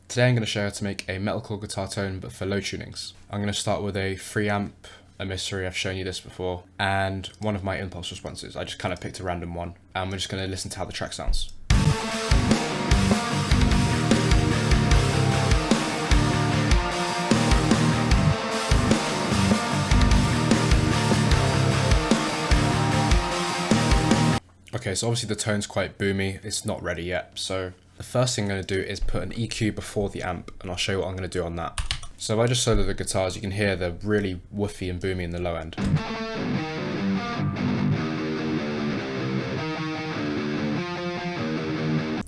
Today I'm going to show you how to make a metalcore guitar tone but for low tunings. I'm going to start with a 3 amp emisory, I've shown you this before, and one of my impulse responses. I just kind of picked a random one and we're just going to listen to how the track sounds. Okay, so obviously the tone's quite boomy, it's not ready yet, so the first thing I'm going to do is put an EQ before the amp, and I'll show you what I'm going to do on that. So if I just solo the guitars, you can hear they're really woofy and boomy in the low end.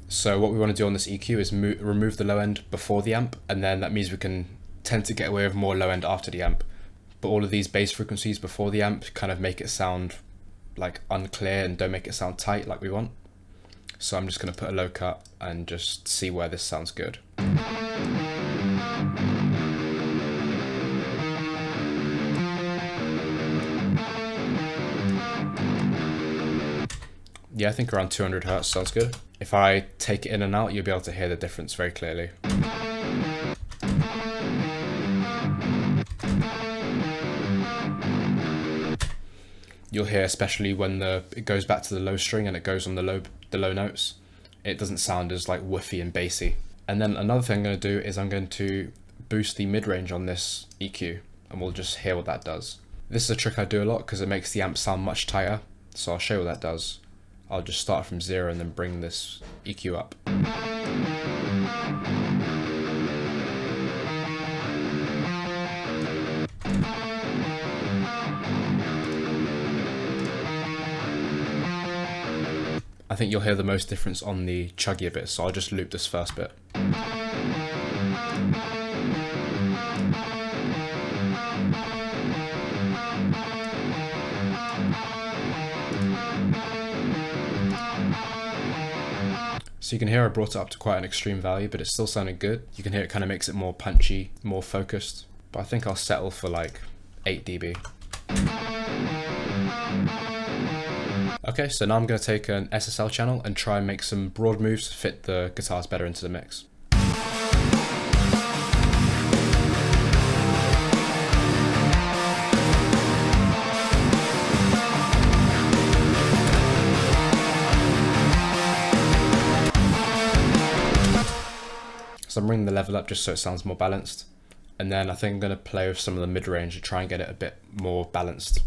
So what we want to do on this EQ is remove the low end before the amp, and then that means we can tend to get away with more low end after the amp. But all of these bass frequencies before the amp kind of make it sound like unclear and don't make it sound tight like we want. So I'm just going to put a low cut and just see where this sounds good. Yeah, I think around 200 Hertz sounds good. If I take it in and out, you'll be able to hear the difference very clearly. You'll hear, especially when it goes back to the low string and it goes on the low notes, it doesn't sound as like woofy and bassy. And then another thing I'm going to do is I'm going to boost the mid-range on this EQ, and we'll just hear what that does. This is a trick I do a lot because it makes the amp sound much tighter, so I'll show you what that does. I'll just start from 0 and then bring this EQ up. I think you'll hear the most difference on the chuggier bit, so I'll just loop this first bit. So you can hear I brought it up to quite an extreme value, but it's still sounding good. You can hear it kind of makes it more punchy, more focused, but I think I'll settle for like 8 dB. Okay, so now I'm going to take an SSL channel and try and make some broad moves to fit the guitars better into the mix. So I'm bringing the level up just so it sounds more balanced. And then I think I'm going to play with some of the mid-range to try and get it a bit more balanced.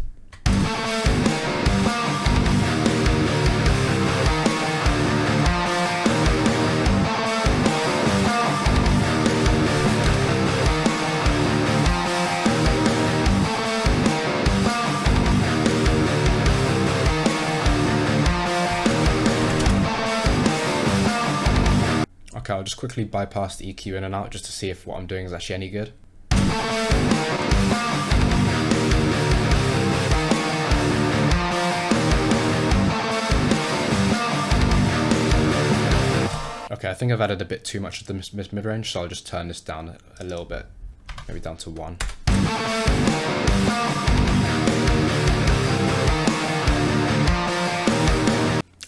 Okay, I'll just quickly bypass the EQ in and out just to see if what I'm doing is actually any good. Okay, I think I've added a bit too much of the mid-range, so I'll just turn this down a little bit, maybe down to 1.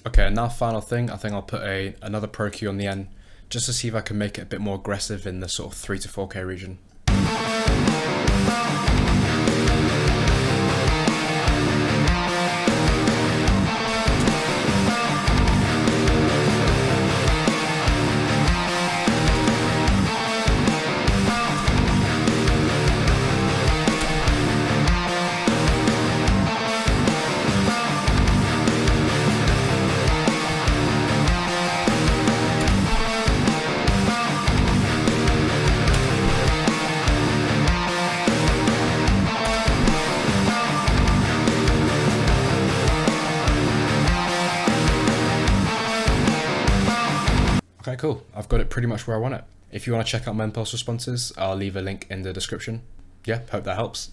Okay, and now final thing, I think I'll put another Pro Q on the end, just to see if I can make it a bit more aggressive in the sort of 3 to 4K region. Okay, cool. I've got it pretty much where I want it. If you want to check out my impulse responses, I'll leave a link in the description. Yeah, hope that helps.